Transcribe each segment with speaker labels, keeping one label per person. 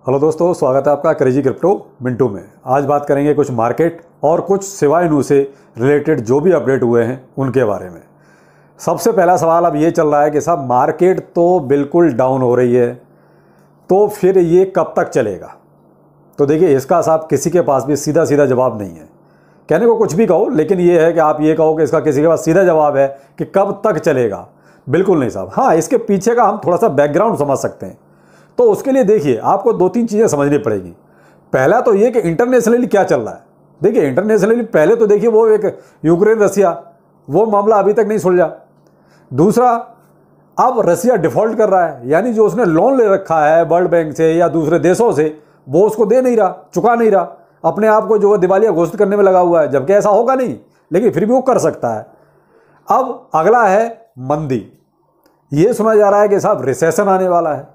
Speaker 1: Hello दोस्तों, स्वागत है आपका क्रेजी क्रिप्टो मिंटू में। आज बात करेंगे कुछ मार्केट और कुछ सिवाय नू से रिलेटेड जो भी अपडेट हुए हैं उनके बारे में। सबसे पहला सवाल अब ये चल रहा है कि साहब मार्केट तो बिल्कुल डाउन हो रही है, तो फिर ये कब तक चलेगा। तो देखिए, इसका साहब किसी के पास भी सीधा सीधा जवाब नहीं है। कहने को कुछ भी कहो, लेकिन ये है कि आप ये कहो कि इसका किसी के पास सीधा जवाब है कि कब तक चलेगा, बिल्कुल नहीं साहब। हाँ, इसके पीछे का हम थोड़ा सा बैकग्राउंड समझ सकते हैं। तो उसके लिए देखिए, आपको दो तीन चीज़ें समझनी पड़ेगी। पहला तो ये कि इंटरनेशनली क्या चल रहा है। देखिए, इंटरनेशनली पहले तो देखिए वो एक यूक्रेन रसिया वो मामला अभी तक नहीं सुलझा। दूसरा, अब रसिया डिफॉल्ट कर रहा है, यानी जो उसने लोन ले रखा है वर्ल्ड बैंक से या दूसरे देशों से, वो उसको दे नहीं रहा, चुका नहीं रहा, अपने आप को जो है दिवालिया घोषित करने में लगा हुआ है। जबकि ऐसा होगा नहीं, लेकिन फिर भी वो कर सकता है। अब अगला है मंदी। ये सुना जा रहा है कि साहब रिसेशन आने वाला है।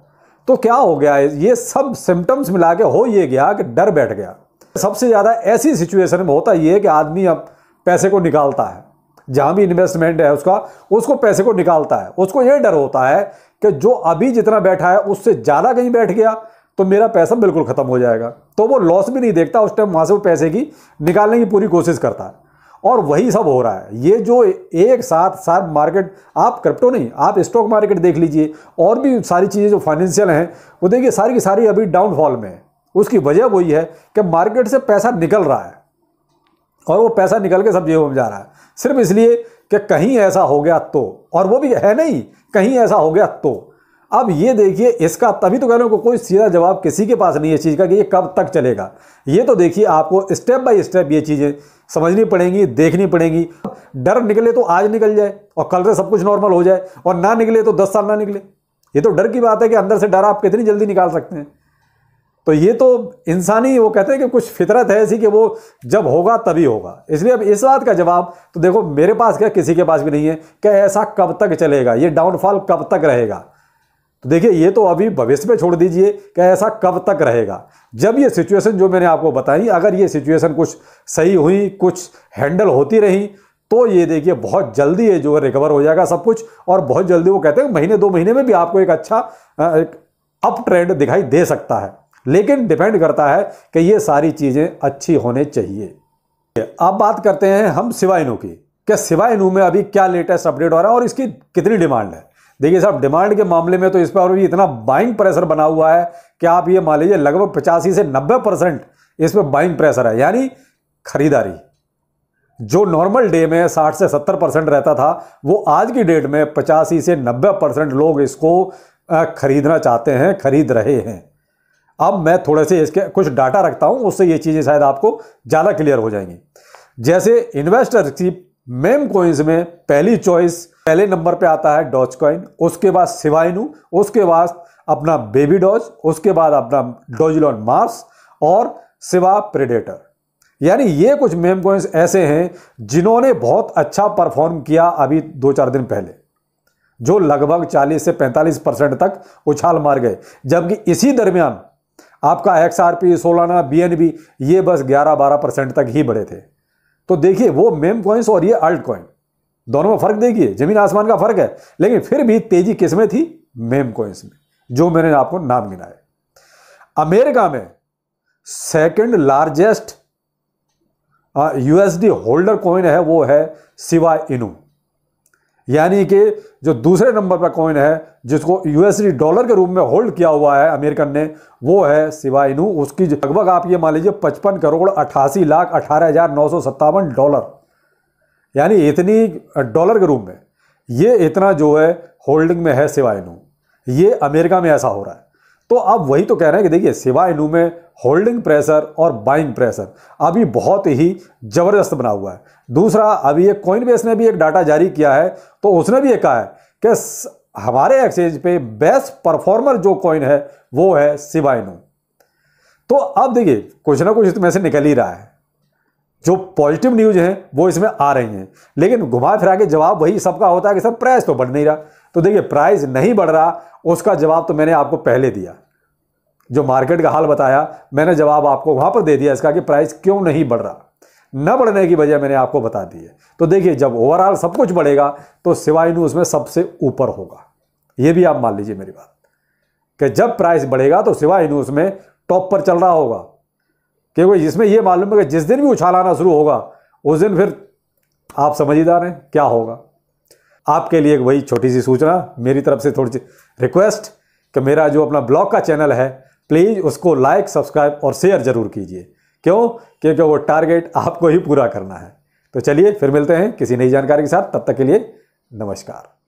Speaker 1: तो क्या हो गया है, ये सब सिम्टम्स मिला के हो ये गया कि डर बैठ गया। सबसे ज़्यादा ऐसी सिचुएशन में होता ये है कि आदमी अब पैसे को निकालता है, जहाँ भी इन्वेस्टमेंट है उसको पैसे को निकालता है। उसको ये डर होता है कि जो अभी जितना बैठा है उससे ज़्यादा कहीं बैठ गया तो मेरा पैसा बिल्कुल ख़त्म हो जाएगा। तो वो लॉस भी नहीं देखता, उस टाइम वहाँ से वो पैसे की निकालने की पूरी कोशिश करता है। और वही सब हो रहा है। ये जो एक साथ साथ मार्केट, आप क्रिप्टो नहीं, आप स्टॉक मार्केट देख लीजिए, और भी सारी चीज़ें जो फाइनेंशियल हैं वो देखिए सारी की सारी अभी डाउनफॉल में है। उसकी वजह वही है कि मार्केट से पैसा निकल रहा है, और वो पैसा निकल के सब जेबों में जा रहा है, सिर्फ इसलिए कि कहीं ऐसा हो गया तो, और वो भी है नहीं, कहीं ऐसा हो गया तो। अब ये देखिए, इसका तभी तो कह रहे हो कोई सीधा जवाब किसी के पास नहीं है इस चीज़ का कि ये कब तक चलेगा। ये तो देखिए, आपको स्टेप बाय स्टेप ये चीज़ें समझनी पड़ेंगी, देखनी पड़ेंगी। डर निकले तो आज निकल जाए और कल से सब कुछ नॉर्मल हो जाए, और ना निकले तो 10 साल ना निकले। ये तो डर की बात है कि अंदर से डर आप कितनी जल्दी निकाल सकते हैं। तो ये तो इंसानी, वो कहते हैं कि कुछ फितरत है ऐसी कि वो जब होगा तभी होगा। इसलिए अब इस बात का जवाब तो देखो मेरे पास क्या, किसी के पास भी नहीं है कि ऐसा कब तक चलेगा, ये डाउनफॉल कब तक रहेगा। तो देखिए, ये तो अभी भविष्य में छोड़ दीजिए कि ऐसा कब तक रहेगा। जब ये सिचुएशन जो मैंने आपको बताई, अगर ये सिचुएशन कुछ सही हुई, कुछ हैंडल होती रही, तो ये देखिए बहुत जल्दी ये जो है रिकवर हो जाएगा सब कुछ। और बहुत जल्दी, वो कहते हैं महीने 2 महीने में भी आपको एक अच्छा अप ट्रेंड दिखाई दे सकता है। लेकिन डिपेंड करता है कि ये सारी चीज़ें अच्छी होने चाहिए। अब बात करते हैं हम सिवाय नू की, कि सिवाय नू में अभी क्या लेटेस्ट अपडेट हो रहा है और इसकी कितनी डिमांड है। देखिए साहब, डिमांड के मामले में तो इस पर भी इतना बाइंग प्रेशर बना हुआ है कि आप ये मान लीजिए लगभग 85 से 90% इस पर बाइंग प्रेशर है, यानी खरीदारी। जो नॉर्मल डे में 60 से 70% रहता था, वो आज की डेट में 85 से 90% लोग इसको खरीदना चाहते हैं, खरीद रहे हैं। अब मैं थोड़े से इसके कुछ डाटा रखता हूं, उससे ये चीज़ें शायद आपको ज़्यादा क्लियर हो जाएंगी। जैसे इन्वेस्टर की मेम कॉइन्स में पहली चॉइस, पहले नंबर पे आता है डॉज कॉइन, उसके बाद सिवाय नू, उसके बाद अपना बेबी डॉज, उसके बाद अपना डोजिलॉन मार्स और सिवा प्रेडेटर। यानी ये कुछ मेम कॉइन्स ऐसे हैं जिन्होंने बहुत अच्छा परफॉर्म किया अभी 2-4 दिन पहले, जो लगभग 40 से 45% तक उछाल मार गए। जबकि इसी दरमियान आपका XRP, सोलाना, BNB ये बस 11-12% तक ही बढ़े थे। तो देखिए, वो मेम कॉइन्स और ये अल्ट कॉइन, दोनों में फर्क देखिए, जमीन आसमान का फर्क है। लेकिन फिर भी तेजी किसमें थी? मेम कॉइन्स में, जो मैंने आपको नाम गिनाए। अमेरिका में second largest USD holder coin है, वो है सिवा इनू। यानी कि जो दूसरे नंबर पर कॉइन है जिसको USD डॉलर के रूप में होल्ड किया हुआ है अमेरिकन ने, वो है सिवा इनू। उसकी लगभग आप ये मान लीजिए 55 करोड़ 88 लाख 18,957 डॉलर, यानी इतनी डॉलर के रूप में ये इतना जो है होल्डिंग में है सिवा इनू। ये अमेरिका में ऐसा हो रहा है। तो अब वही तो कह रहे हैं कि देखिए, सिवा इनू में होल्डिंग प्रेशर और बाइंग प्रेशर अभी बहुत ही जबरदस्त बना हुआ है। दूसरा, अभी एक कॉइनबेस ने भी एक डाटा जारी किया है, तो उसने भी ये कहा है कि हमारे एक्सचेंज पे बेस्ट परफॉर्मर जो कॉइन है वो है सिवा इनू। तो अब देखिए, कुछ ना कुछ इसमें से निकल ही रहा है। जो पॉजिटिव न्यूज हैं वो इसमें आ रही हैं, लेकिन घुमा फिरा के जवाब वही सबका होता है कि सर प्राइस तो बढ़ नहीं रहा। तो देखिए, प्राइस नहीं बढ़ रहा, उसका जवाब तो मैंने आपको पहले दिया। जो मार्केट का हाल बताया, मैंने जवाब आपको वहां पर दे दिया इसका कि प्राइस क्यों नहीं बढ़ रहा। न बढ़ने की वजह मैंने आपको बता दी है। तो देखिए, जब ओवरऑल सब कुछ बढ़ेगा तो सिवाय नू उसमें सबसे ऊपर होगा। ये भी आप मान लीजिए मेरी बात, कि जब प्राइस बढ़ेगा तो सिवाय नू उसमें टॉप पर चल रहा होगा, क्योंकि इसमें यह मालूम है कि जिस दिन भी उछाल आना शुरू होगा उस दिन फिर आप समझदार हैं क्या होगा। आपके लिए एक वही छोटी सी सूचना, मेरी तरफ से थोड़ी सी रिक्वेस्ट कि मेरा जो अपना ब्लॉग का चैनल है प्लीज़ उसको लाइक, सब्सक्राइब और शेयर जरूर कीजिए। क्यों? क्योंकि वो टारगेट आपको ही पूरा करना है। तो चलिए फिर मिलते हैं किसी नई जानकारी के साथ, तब तक के लिए नमस्कार।